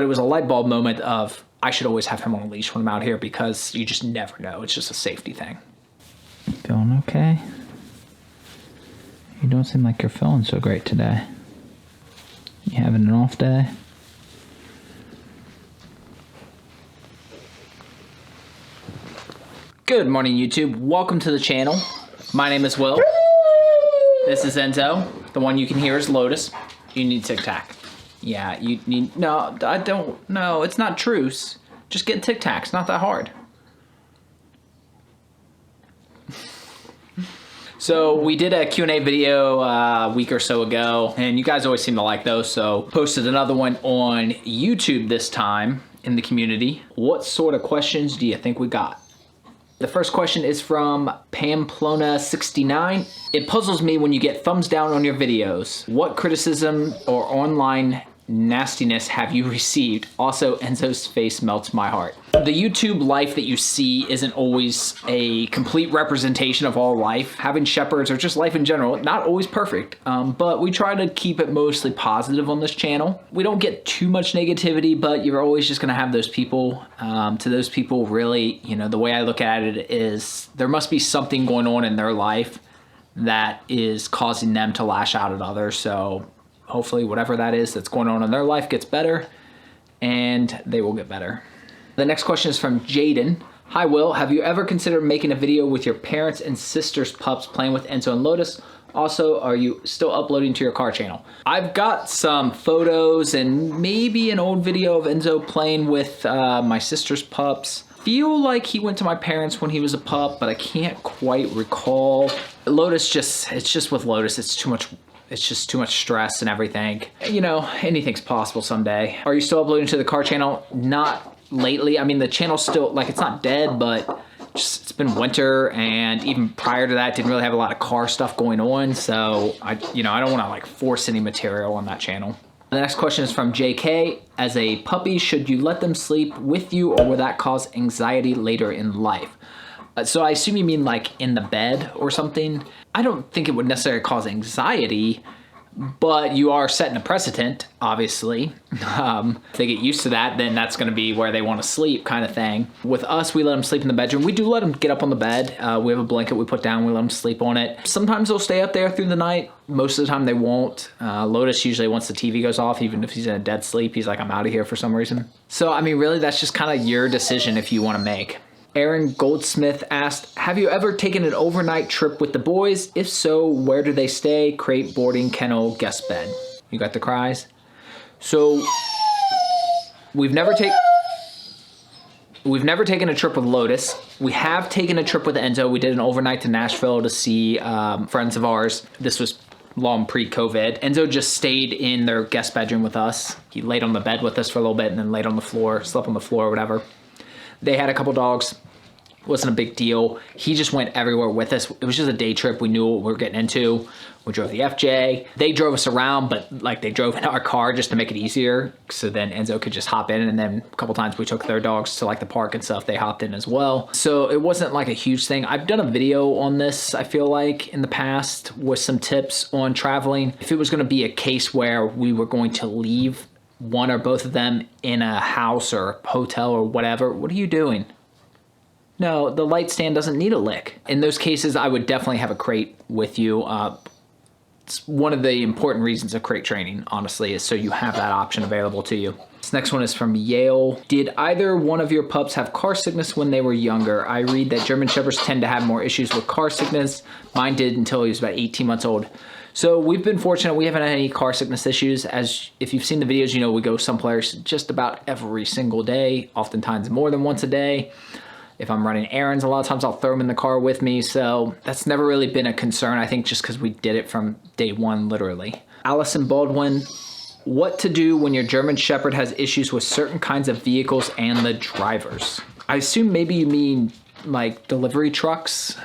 But it was a light bulb moment of, I should always have him on a leash when I'm out here because you just never know. It's just a safety thing. Feeling okay? You don't seem like you're feeling so great today. You having an off day? Good morning, YouTube. Welcome to the channel. My name is Will. This is Enzo. The one you can hear is Lotus. You need Tic Tac. Yeah, you need... No, I don't... No, it's not truce. Just get Tic Tacs. It's not that hard. So we did a Q&A video a week or so ago, and you guys always seem to like those, so posted another one on YouTube this time in the community. What sort of questions do you think we got? The first question is from Pamplona69. It puzzles me when you get thumbs down on your videos. What criticism or online nastiness have you received? Also, Enzo's face melts my heart. The YouTube life that you see isn't always a complete representation of all life. Having shepherds or just life in general, not always perfect, but we try to keep it mostly positive on this channel. We don't get too much negativity, but you're always just gonna have those people. To those people, really, you know, the way I look at it is there must be something going on in their life that is causing them to lash out at others. So hopefully whatever that is that's going on in their life gets better, and they will get better. The next question is from Jaden. Hi Will, have you ever considered making a video with your parents and sister's pups playing with Enzo and Lotus? Also, are you still uploading to your car channel? I've got some photos and maybe an old video of Enzo playing with my sister's pups. Feel like he went to my parents when he was a pup, but I can't quite recall. Lotus it's just with Lotus, it's just too much stress and everything. You know, anything's possible someday. Are you still uploading to the car channel? Not lately. I mean, the channel's still, like, it's not dead, but it's been winter, and even prior to that, didn't really have a lot of car stuff going on. So I don't want to like force any material on that channel. The next question is from JK. As a puppy, should you let them sleep with you, or will that cause anxiety later in life? So I assume you mean like in the bed or something. I don't think it would necessarily cause anxiety, but you are setting a precedent, obviously. If they get used to that, then that's gonna be where they wanna sleep, kind of thing. With us, we let them sleep in the bedroom. We do let them get up on the bed. We have a blanket we put down, we let them sleep on it. Sometimes they'll stay up there through the night. Most of the time they won't. Lotus usually, once the TV goes off, even if he's in a dead sleep, he's like, I'm out of here for some reason. So, I mean, really, that's just kind of your decision if you wanna make. Aaron Goldsmith asked, have you ever taken an overnight trip with the boys? If so, where do they stay? Crate, boarding, kennel, guest bed. You got the cries? So we've never taken a trip with Lotus. We have taken a trip with Enzo. We did an overnight to Nashville to see friends of ours. This was long pre-COVID. Enzo just stayed in their guest bedroom with us. He laid on the bed with us for a little bit and then laid on the floor, slept on the floor or whatever. They had a couple dogs. Wasn't a big deal. He just went everywhere with us. It was just a day trip. We knew what we were getting into. We drove the FJ. They drove us around, but like they drove in our car just to make it easier. So then Enzo could just hop in, and then a couple times we took their dogs to like the park and stuff. They hopped in as well. So it wasn't like a huge thing. I've done a video on this, I feel like, in the past with some tips on traveling. If it was gonna be a case where we were going to leave one or both of them in a house or hotel or whatever, what are you doing? No, the light stand doesn't need a lick. In those cases, I would definitely have a crate with you. It's one of the important reasons of crate training, honestly, is so you have that option available to you. This next one is from Yale. Did either one of your pups have car sickness when they were younger? I read that German Shepherds tend to have more issues with car sickness. Mine did until he was about 18 months old. So we've been fortunate. We haven't had any car sickness issues. As if you've seen the videos, you know we go someplace just about every single day, oftentimes more than once a day. If I'm running errands, a lot of times I'll throw them in the car with me. So that's never really been a concern, I think, just because we did it from day one, literally. Allison Baldwin, what to do when your German Shepherd has issues with certain kinds of vehicles and the drivers? I assume maybe you mean like delivery trucks.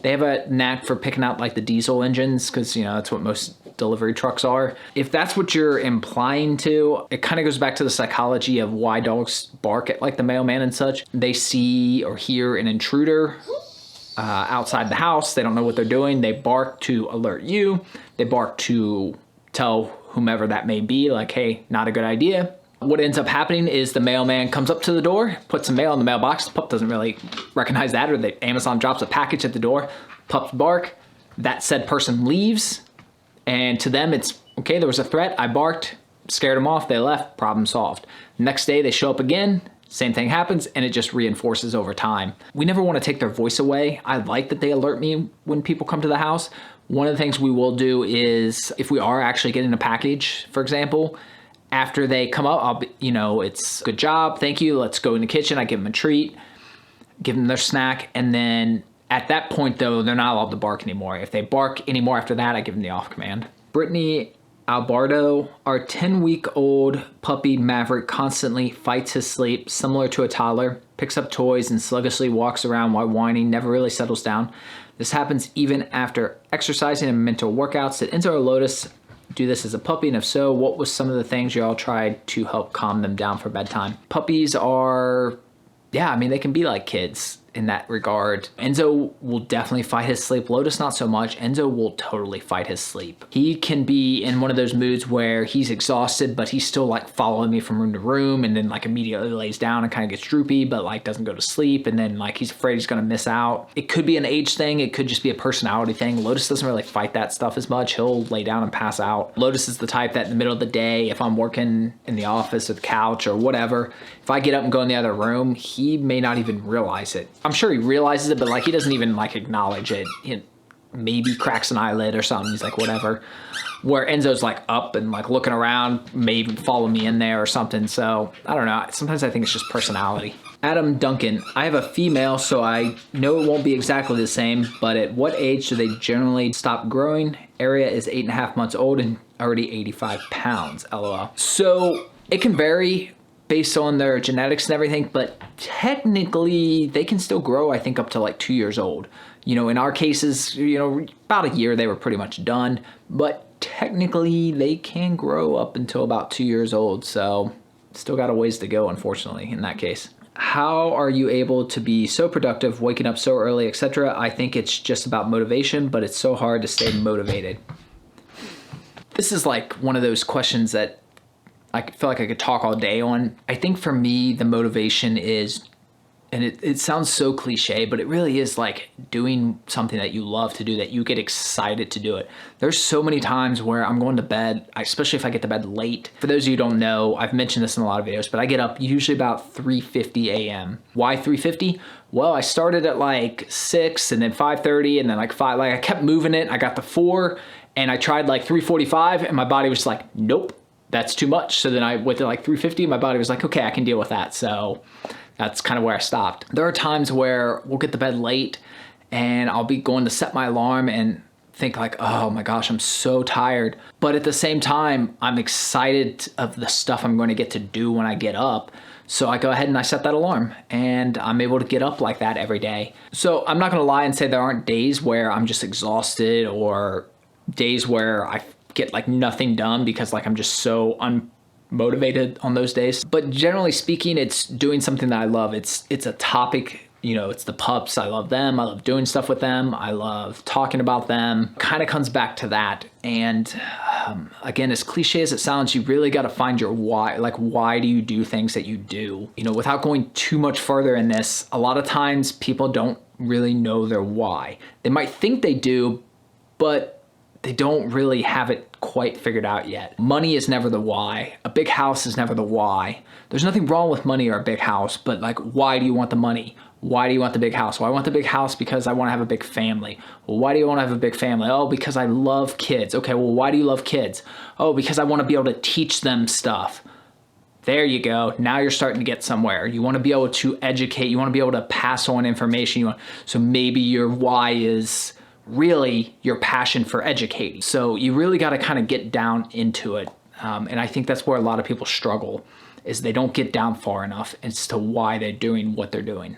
They have a knack for picking out like the diesel engines because, you know, that's what most delivery trucks are. If that's what you're implying to, it kind of goes back to the psychology of why dogs bark at like the mailman and such. They see or hear an intruder outside the house. They don't know what they're doing. They bark to alert you. They bark to tell whomever that may be, like, hey, not a good idea. What ends up happening is the mailman comes up to the door, puts some mail in the mailbox. The pup doesn't really recognize that, or the Amazon drops a package at the door. Pups bark. That said person leaves, and to them it's, okay, there was a threat. I barked, scared them off. They left. Problem solved. Next day they show up again. Same thing happens, and it just reinforces over time. We never want to take their voice away. I like that they alert me when people come to the house. One of the things we will do is, if we are actually getting a package, for example, after they come up, I'll be, you know, it's good job, thank you, let's go in the kitchen. I give them a treat, give them their snack, and then at that point, though, they're not allowed to bark anymore. If they bark anymore after that, I give them the off command. Brittany Albardo, our 10-week-old puppy Maverick constantly fights his sleep, similar to a toddler, picks up toys and sluggishly walks around while whining, never really settles down. This happens even after exercising and mental workouts. Did Enzo or Lotus do this as a puppy? And if so, what was some of the things you all tried to help calm them down for bedtime? Puppies are, yeah, I mean, they can be like kids in that regard. Enzo will definitely fight his sleep. Lotus, not so much. Enzo will totally fight his sleep. He can be in one of those moods where he's exhausted, but he's still like following me from room to room, and then like immediately lays down and kind of gets droopy, but like doesn't go to sleep, and then like he's afraid he's gonna miss out. It could be an age thing. It could just be a personality thing. Lotus doesn't really fight that stuff as much. He'll lay down and pass out. Lotus is the type that in the middle of the day, if I'm working in the office or the couch or whatever, if I get up and go in the other room, he may not even realize it. I'm sure he realizes it, but like he doesn't even like acknowledge it. He maybe cracks an eyelid or something. He's like, whatever. Where Enzo's like up and like looking around, may even follow me in there or something. So I don't know. Sometimes I think it's just personality. Adam Duncan, I have a female, so I know it won't be exactly the same, but at what age do they generally stop growing? Area is 8.5 months old and already 85 pounds, LOL. So it can vary based on their genetics and everything, but technically they can still grow, I think, up to like 2 years old. You know, in our cases, you know, about a year they were pretty much done, but technically they can grow up until about 2 years old. So still got a ways to go, unfortunately, in that case. How are you able to be so productive, waking up so early, etc.? I think it's just about motivation, but it's so hard to stay motivated. This is like one of those questions that I feel like I could talk all day on. I think for me, the motivation is, and it sounds so cliche, but it really is like doing something that you love to do, that you get excited to do it. There's so many times where I'm going to bed, especially if I get to bed late. For those of you who don't know, I've mentioned this in a lot of videos, but I get up usually about 3:50 a.m. Why 3:50? Well, I started at like 6 and then 5:30 and then like 5, like I kept moving it. I got to 4 and I tried like 3:45 and my body was like, nope, that's too much. So then I went to like 3:50, my body was like, okay, I can deal with that. So that's kind of where I stopped. There are times where we'll get to bed late and I'll be going to set my alarm and think like, oh my gosh, I'm so tired. But at the same time, I'm excited of the stuff I'm going to get to do when I get up. So I go ahead and I set that alarm and I'm able to get up like that every day. So I'm not going to lie and say there aren't days where I'm just exhausted or days where I get like nothing done because like I'm just so unmotivated on those days. But generally speaking, it's doing something that I love. It's a topic, you know, it's the pups. I love them. I love doing stuff with them. I love talking about them. Kind of comes back to that. And again, as cliche as it sounds, you really got to find your why. Like, why do you do things that you do? You know, without going too much further in this, a lot of times people don't really know their why. They might think they do, but they don't really have it quite figured out yet. Money is never the why. A big house is never the why. There's nothing wrong with money or a big house, but like, why do you want the money? Why do you want the big house? Well, I want the big house because I want to have a big family. Well, why do you want to have a big family? Oh, because I love kids. Okay, well, why do you love kids? Oh, because I want to be able to teach them stuff. There you go. Now you're starting to get somewhere. You want to be able to educate. You want to be able to pass on information. So maybe your why is really your passion for educating. So you really got to kind of get down into it. And I think that's where a lot of people struggle, is they don't get down far enough as to why they're doing what they're doing.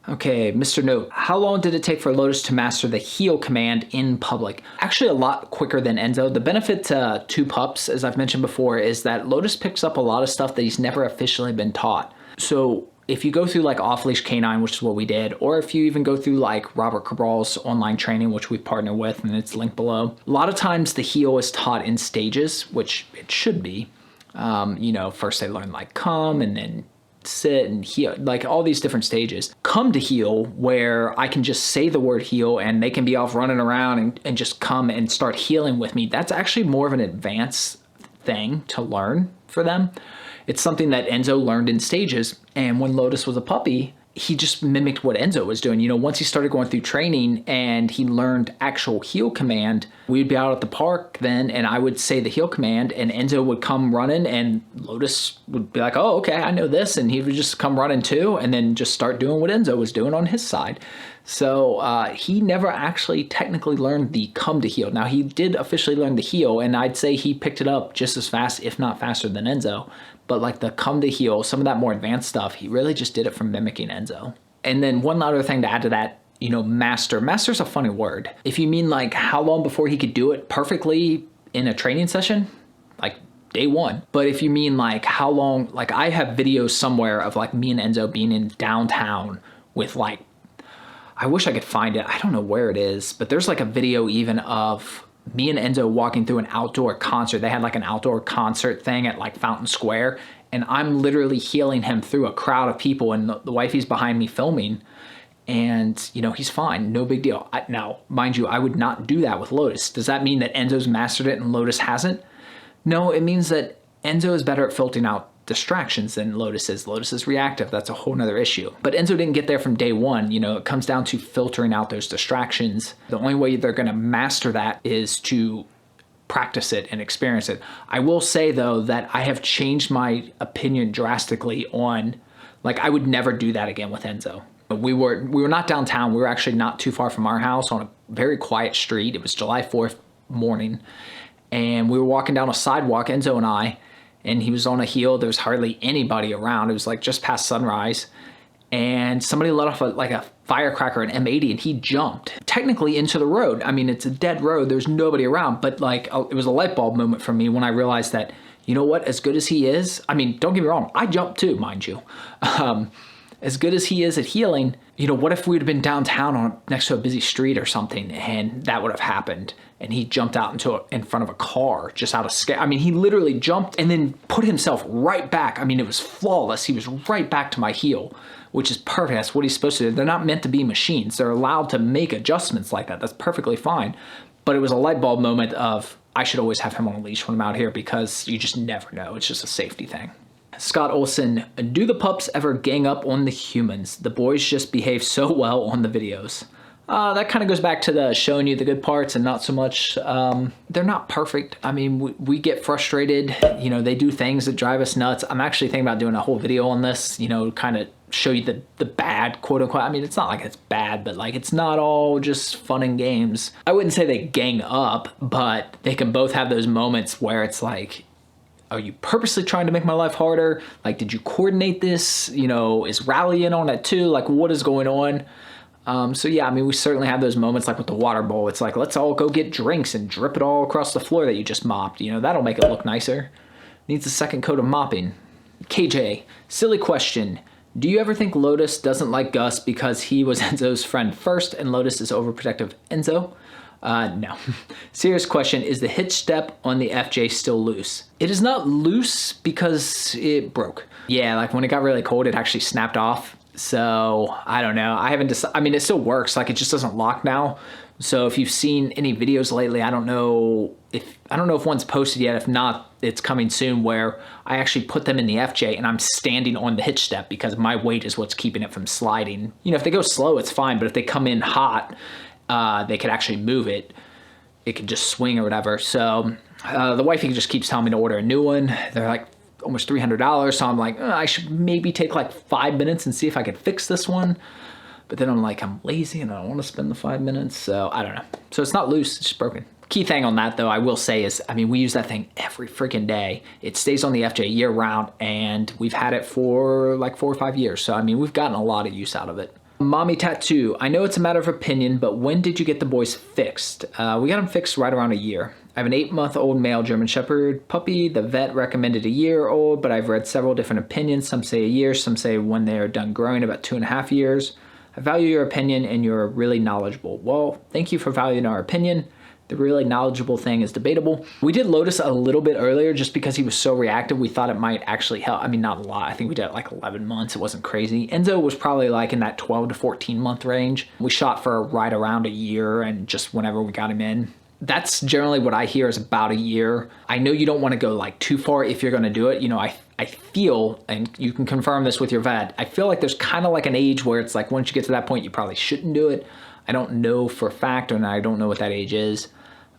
Okay, Mr. Note, how long did it take for Lotus to master the heel command in public? Actually, a lot quicker than Enzo. The benefit to pups, as I've mentioned before, is that Lotus picks up a lot of stuff that he's never officially been taught. So if you go through like Off-Leash Canine, which is what we did, or if you even go through like Robert Cabral's online training, which we partner with, and it's linked below, a lot of times the heel is taught in stages, which it should be. You know, first they learn like come and then sit and heel, like all these different stages. Come to heel, where I can just say the word heel and they can be off running around and just come and start healing with me. That's actually more of an advanced thing to learn for them. It's something that Enzo learned in stages. And when Lotus was a puppy, he just mimicked what Enzo was doing. You know, once he started going through training and he learned actual heel command, we'd be out at the park then and I would say the heel command and Enzo would come running and Lotus would be like, oh, okay, I know this. And he would just come running too and then just start doing what Enzo was doing on his side. So he never actually technically learned the come to heel. Now he did officially learn the heel and I'd say he picked it up just as fast, if not faster than Enzo. But like the come to heel, some of that more advanced stuff, he really just did it from mimicking Enzo. And then one other thing to add to that, you know, master's a funny word. If you mean like how long before he could do it perfectly in a training session, like day one. But if you mean like how long, like I have videos somewhere of like me and Enzo being in downtown with like, I wish I could find it. I don't know where it is, but there's like a video even of me and Enzo walking through an outdoor concert. They had like an outdoor concert thing at like Fountain Square. And I'm literally healing him through a crowd of people. And the wifey's behind me filming. And, you know, he's fine. No big deal. Now, mind you, I would not do that with Lotus. Does that mean that Enzo's mastered it and Lotus hasn't? No, it means that Enzo is better at filtering out distractions than Lotus is. Lotus is reactive. That's a whole nother issue. But Enzo didn't get there from day one. You know, it comes down to filtering out those distractions. The only way they're going to master that is to practice it and experience it. I will say though that I have changed my opinion drastically on, like, I would never do that again with Enzo. We were not downtown. We were actually not too far from our house on a very quiet street. It was July 4th morning. And we were walking down a sidewalk, Enzo and I, and he was on a heel. There was hardly anybody around. It was like just past sunrise. And somebody let off a firecracker, an M80, and he jumped technically into the road. I mean, it's a dead road. There's nobody around. But like, it was a light bulb moment for me when I realized that, you know what, as good as he is, I mean, don't get me wrong, I jumped too, mind you. As good as he is at healing, you know, what if we'd have been downtown next to a busy street or something and that would have happened and he jumped out in front of a car just out of scare. I mean, he literally jumped and then put himself right back. I mean, it was flawless. He was right back to my heel, which is perfect. That's what he's supposed to do. They're not meant to be machines. They're allowed to make adjustments like that. That's perfectly fine. But it was a light bulb moment of, I should always have him on a leash when I'm out here because you just never know. It's just a safety thing. Scott Olson, do the pups ever gang up on the humans? The boys just behave so well on the videos. That kind of goes back to the showing you the good parts and not so much, they're not perfect. I mean, we get frustrated, you know, they do things that drive us nuts. I'm actually thinking about doing a whole video on this, you know, kind of show you the bad, quote unquote. I mean, it's not like it's bad, but like it's not all just fun and games. I wouldn't say they gang up, but they can both have those moments where it's like, are you purposely trying to make my life harder? Like, did you coordinate this? You know, is Ralli in on it too? Like, what is going on? So yeah, I mean, we certainly have those moments like with the water bowl. It's like, let's all go get drinks and drip it all across the floor that you just mopped. You know, that'll make it look nicer. Needs a second coat of mopping. KJ, silly question. Do you ever think Lotus doesn't like Gus because he was Enzo's friend first and Lotus is overprotective Enzo? No. Serious question, is the hitch step on the FJ still loose? It is not loose because it broke. Yeah, like when it got really cold, it actually snapped off. So I don't know. I haven't decided. I mean, it still works. Like it just doesn't lock now. So if you've seen any videos lately, I don't know if one's posted yet. If not, it's coming soon where I actually put them in the FJ and I'm standing on the hitch step because my weight is what's keeping it from sliding. You know, if they go slow, it's fine. But if they come in hot, they could actually move it. It could just swing or whatever. So the wifey just keeps telling me to order a new one. They're like almost $300. So I'm like, I should maybe take like 5 minutes and see if I could fix this one. But then I'm like, I'm lazy and I don't want to spend the 5 minutes. So I don't know. So it's not loose, it's just broken. Key thing on that though, I will say is, I mean, we use that thing every freaking day. It stays on the FJ year round and we've had it for like 4 or 5 years. So I mean, we've gotten a lot of use out of it. Mommy Tattoo, I know it's a matter of opinion, but when did you get the boys fixed? We got them fixed right around a year. I have an 8-month-old male German Shepherd puppy. The vet recommended a year old, but I've read several different opinions. Some say a year, some say when they are done growing, about 2.5 years. I value your opinion and you're really knowledgeable. Well, thank you for valuing our opinion. The really knowledgeable thing is debatable. We did Lotus a little bit earlier just because he was so reactive. We thought it might actually help. I mean, not a lot. I think we did it like 11 months. It wasn't crazy. Enzo was probably like in that 12 to 14 month range. We shot for right around a year and just whenever we got him in. That's generally what I hear is about a year. I know you don't want to go like too far if you're going to do it. You know, I feel, and you can confirm this with your vet, I feel like there's kind of like an age where it's like once you get to that point, you probably shouldn't do it. I don't know for a fact, and I don't know what that age is.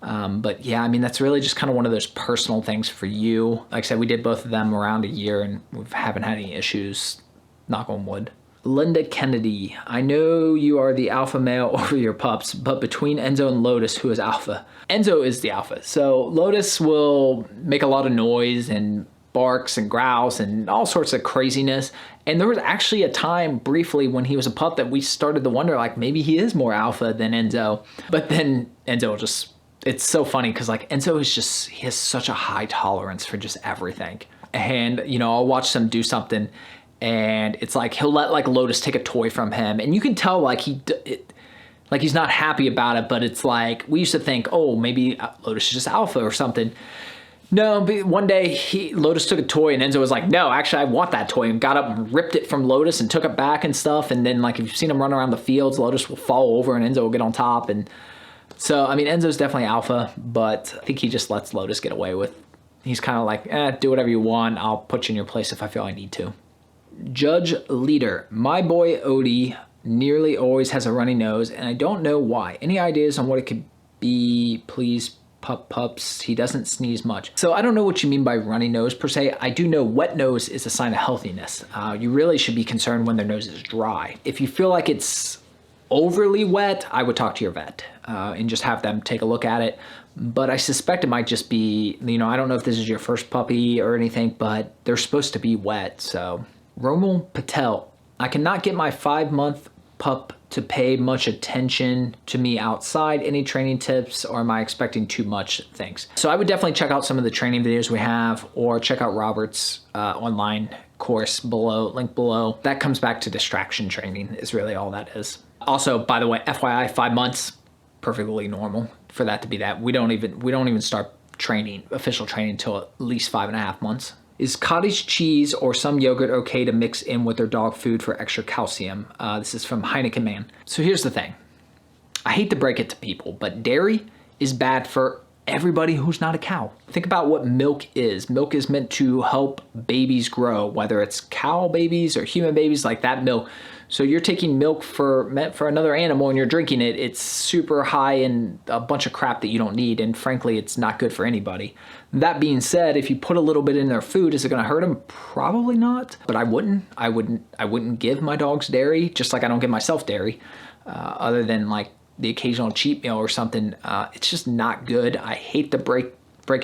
But yeah, I mean, that's really just kind of one of those personal things for you. Like I said, we did both of them around a year and we haven't had any issues, knock on wood. Linda Kennedy, I know you are the alpha male over your pups, but between Enzo and Lotus, who is alpha? Enzo is the alpha. So Lotus will make a lot of noise and barks and growls and all sorts of craziness. And there was actually a time briefly when he was a pup that we started to wonder, like, maybe he is more alpha than Enzo. But then Enzo just, it's so funny because like Enzo is just, he has such a high tolerance for just everything. And, you know, I'll watch them do something and it's like he'll let like Lotus take a toy from him. And you can tell like he's not happy about it, but it's like, we used to think, oh, maybe Lotus is just alpha or something. No, but one day Lotus took a toy and Enzo was like, no, actually I want that toy, and got up and ripped it from Lotus and took it back and stuff. And then like if you've seen him run around the fields, Lotus will fall over and Enzo will get on top. And so, I mean, Enzo's definitely alpha, but I think he just lets Lotus get away with. He's kind of like, do whatever you want. I'll put you in your place if I feel I need to. Judge Leader, my boy Odie nearly always has a runny nose and I don't know why. Any ideas on what it could be, please? Pups, he doesn't sneeze much. So I don't know what you mean by runny nose per se. I do know wet nose is a sign of healthiness. You really should be concerned when their nose is dry. If you feel like it's overly wet, I would talk to your vet and just have them take a look at it. But I suspect it might just be, you know, I don't know if this is your first puppy or anything, but they're supposed to be wet. So Romal Patel, I cannot get my 5-month pup to pay much attention to me outside. Any training tips, or am I expecting too much? Thanks. So I would definitely check out some of the training videos we have, or check out Robert's online course below, link below. That comes back to distraction training is really all that is. Also, by the way, FYI, 5 months, perfectly normal for that to be that. We don't even start training, official training, until at least 5.5 months. Is cottage cheese or some yogurt okay to mix in with their dog food for extra calcium? This is from Heineken Man. So here's the thing. I hate to break it to people, but dairy is bad for everybody who's not a cow. Think about what milk is. Milk is meant to help babies grow, whether it's cow babies or human babies, like that milk. So you're taking milk meant for another animal and you're drinking it. It's super high in a bunch of crap that you don't need. And frankly, it's not good for anybody. That being said, if you put a little bit in their food, is it going to hurt them? Probably not. But I wouldn't give my dogs dairy, just like I don't give myself dairy, other than like the occasional cheat meal or something. It's just not good. I hate to break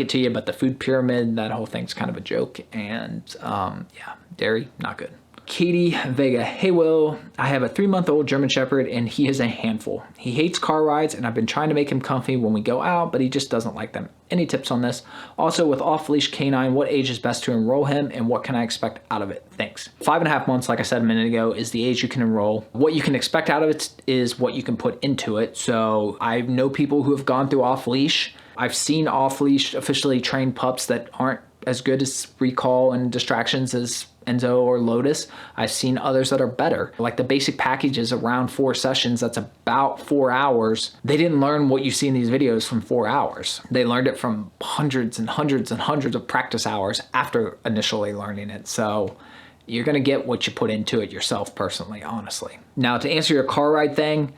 it to you, but the food pyramid, that whole thing's kind of a joke. And yeah, dairy, not good. Katie Vega, hey Will, I have a 3-month-old German Shepherd and he is a handful. He hates car rides and I've been trying to make him comfy when we go out, but he just doesn't like them. Any tips on this? Also, with off-leash canine, what age is best to enroll him and what can I expect out of it? Thanks. 5.5 months, like I said a minute ago, is the age you can enroll. What you can expect out of it is what you can put into it. So I know people who have gone through off-leash. I've seen off-leash officially trained pups that aren't as good as recall and distractions as Enzo or Lotus. I've seen others that are better. Like the basic package is around 4 sessions. That's about 4 hours. They didn't learn what you see in these videos from 4 hours. They learned it from hundreds and hundreds and hundreds of practice hours after initially learning it. So you're gonna get what you put into it yourself personally, honestly. Now to answer your car ride thing,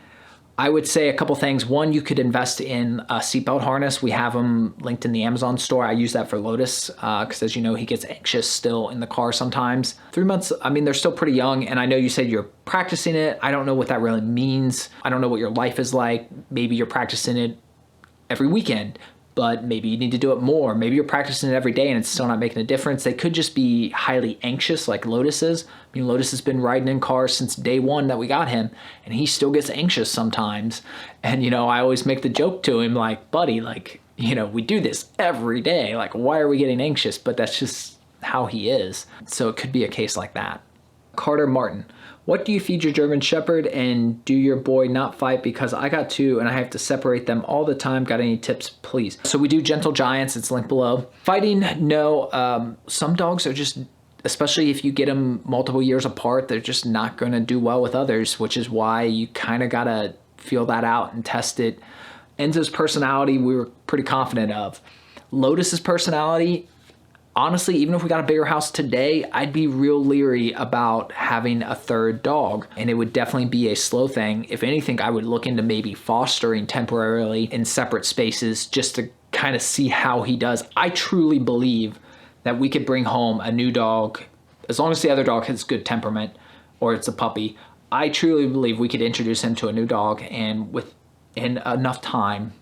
I would say a couple things. One, you could invest in a seatbelt harness. We have them linked in the Amazon store. I use that for Lotus because as you know, he gets anxious still in the car sometimes. 3 months, I mean, they're still pretty young. And I know you said you're practicing it. I don't know what that really means. I don't know what your life is like. Maybe you're practicing it every weekend, but maybe you need to do it more. Maybe you're practicing it every day and it's still not making a difference. They could just be highly anxious like Lotus is. I mean, Lotus has been riding in cars since day one that we got him and he still gets anxious sometimes. And, you know, I always make the joke to him like, buddy, like, you know, we do this every day. Like, why are we getting anxious? But that's just how he is. So it could be a case like that. Carter Martin. What do you feed your German Shepherd, and do your boy not fight? Because I got 2 and I have to separate them all the time. Got any tips, please? So we do Gentle Giants. It's linked below. Fighting, no. Some dogs are just, especially if you get them multiple years apart, they're just not going to do well with others, which is why you kind of got to feel that out and test it. Enzo's personality, we were pretty confident of. Lotus's personality, honestly, even if we got a bigger house today, I'd be real leery about having a 3rd dog, and it would definitely be a slow thing. If anything, I would look into maybe fostering temporarily in separate spaces just to kind of see how he does. I truly believe that we could bring home a new dog, as long as the other dog has good temperament or it's a puppy. I truly believe we could introduce him to a new dog, and within enough time,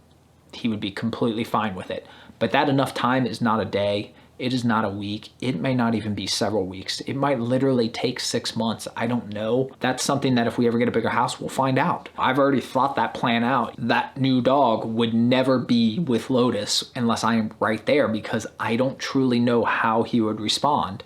he would be completely fine with it. But that enough time is not a day. It is not a week. It may not even be several weeks. It might literally take 6 months. I don't know. That's something that if we ever get a bigger house, we'll find out. I've already thought that plan out. That new dog would never be with Lotus unless I am right there, because I don't truly know how he would respond.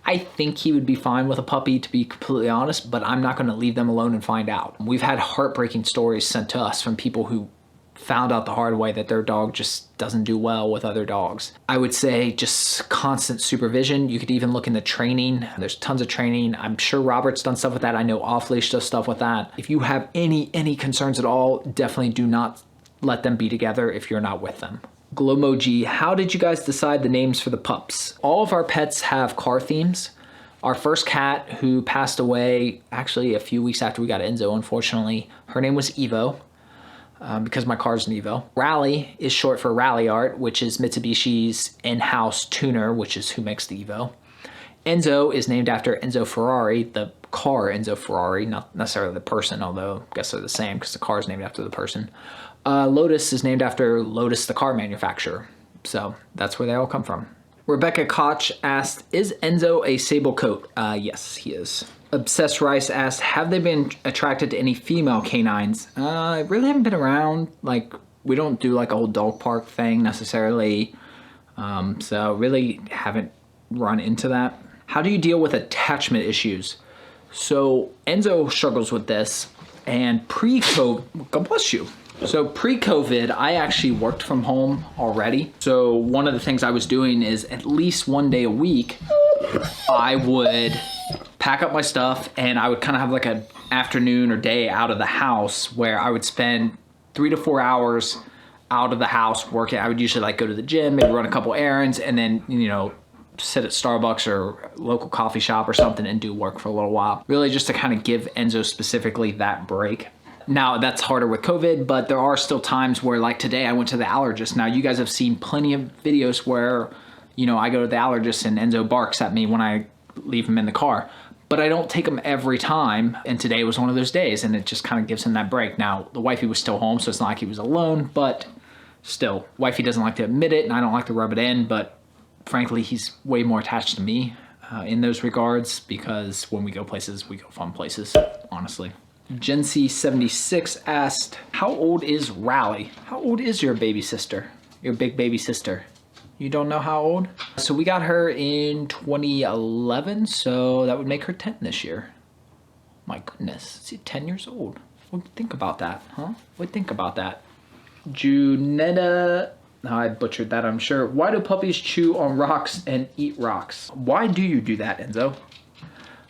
I think he would be fine with a puppy, to be completely honest, but I'm not going to leave them alone and find out. We've had heartbreaking stories sent to us from people who found out the hard way that their dog just doesn't do well with other dogs. I would say just constant supervision. You could even look into training. There's tons of training. I'm sure Robert's done stuff with that. I know Off Leash does stuff with that. If you have any concerns at all, definitely do not let them be together if you're not with them. Glomoji, how did you guys decide the names for the pups? All of our pets have car themes. Our first cat, who passed away actually a few weeks after we got Enzo, unfortunately, her name was Evo. Because my car's an Evo. Ralli is short for Ralli Art, which is Mitsubishi's in-house tuner, which is who makes the Evo. Enzo is named after Enzo Ferrari, the car Enzo Ferrari, not necessarily the person, although I guess they're the same because the car is named after the person. Lotus is named after Lotus, the car manufacturer. So that's where they all come from. Rebecca Koch asked, is Enzo a Sable coat? Yes, he is. Obsessed Rice asked, have they been attracted to any female canines? I really haven't been around. Like, we don't do like a whole dog park thing necessarily. So really haven't run into that. How do you deal with attachment issues? So Enzo struggles with this, and pre-COVID, God bless you. So pre-COVID, I actually worked from home already. So one of the things I was doing is at least one day a week, I would pack up my stuff and I would kind of have like an afternoon or day out of the house where I would spend 3 to 4 hours out of the house working. I would usually like go to the gym, maybe run a couple errands, and then, you know, sit at Starbucks or local coffee shop or something and do work for a little while. Really just to kind of give Enzo specifically that break. Now that's harder with COVID, but there are still times where, like today, I went to the allergist. Now you guys have seen plenty of videos where, you know, I go to the allergist and Enzo barks at me when I leave him in the car. But I don't take him every time, and today was one of those days, and it just kind of gives him that break. Now, the wifey was still home, so it's not like he was alone, but still, wifey doesn't like to admit it, and I don't like to rub it in, but frankly, he's way more attached to me in those regards, because when we go places, we go fun places, honestly. GenC76 asked, how old is Ralli? How old is your baby sister? Your big baby sister? You don't know how old? So we got her in 2011, so that would make her 10 this year. My goodness, is she 10 years old? What do you think about that, huh? What do you think about that? Junetta, I butchered that, I'm sure. Why do puppies chew on rocks and eat rocks? Why do you do that, Enzo?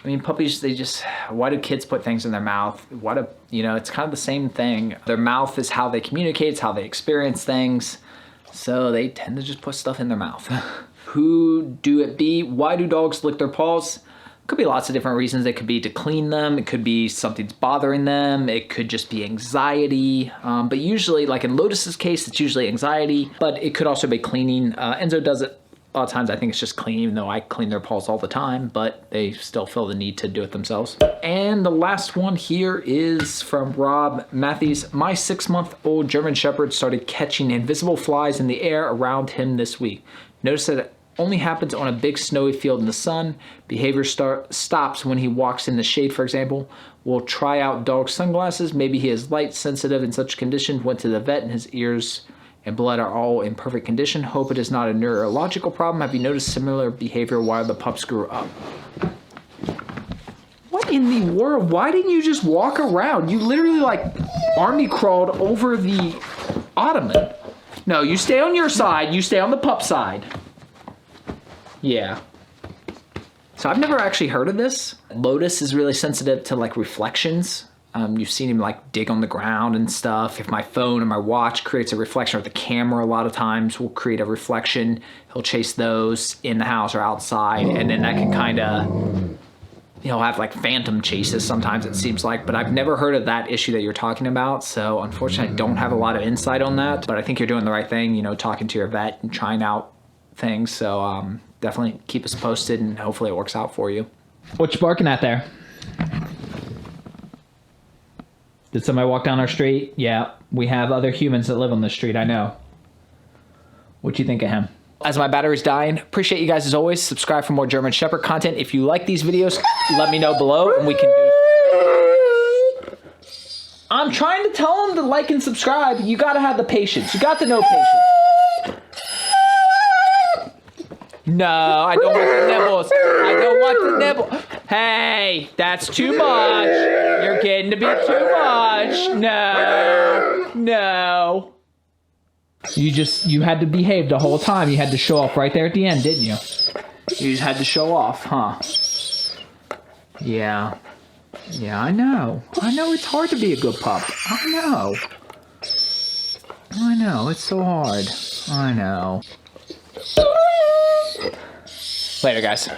I mean, puppies, they just, why do kids put things in their mouth? Why do, you know, it's kind of the same thing. Their mouth is how they communicate, it's how they experience things. So they tend to just put stuff in their mouth. Who do it be? Why do dogs lick their paws? Could be lots of different reasons. It could be to clean them. It could be something's bothering them. It could just be anxiety. But usually, like in Lotus's case, it's usually anxiety, but it could also be cleaning. Enzo does it a lot of times. I think it's just cleaning, even though I clean their paws all the time, but they still feel the need to do it themselves. And the last one here is from Rob Matthews. My 6-month-old German Shepherd started catching invisible flies in the air around him this week. Notice that it only happens on a big snowy field in the sun. Behavior stops when he walks in the shade, for example. We'll try out dog sunglasses. Maybe he is light sensitive in such condition. Went to the vet and his ears and blood are all in perfect condition. Hope it is not a neurological problem. Have you noticed similar behavior while the pups grew up? What in the world? Why didn't you just walk around? You literally like army crawled over the ottoman. No, you stay on your side. You stay on the pup side. Yeah. So I've never actually heard of this. Lotus is really sensitive to like reflections. You've seen him like dig on the ground and stuff. If my phone or my watch creates a reflection, or the camera a lot of times will create a reflection, he'll chase those in the house or outside, and then that can kind of, he'll have like phantom chases sometimes it seems like, but I've never heard of that issue that you're talking about. So unfortunately I don't have a lot of insight on that, but I think you're doing the right thing, you know, talking to your vet and trying out things. So definitely keep us posted and hopefully it works out for you. What you barking at there? Did somebody walk down our street? Yeah, we have other humans that live on this street, I know. What'd you think of him? As my battery's dying, appreciate you guys as always. Subscribe for more German Shepherd content. If you like these videos, let me know below and we can do... I'm trying to tell them to like and subscribe. You gotta have the patience. You got to know patience. No, I don't want the nibbles. I don't want the nibble. Hey, that's too much. You're getting to be too much. No, no. You had to behave the whole time. You had to show off right there at the end, didn't you? You just had to show off, huh? Yeah. Yeah, I know. I know it's hard to be a good pup. I know. I know, it's so hard. I know. Later, guys.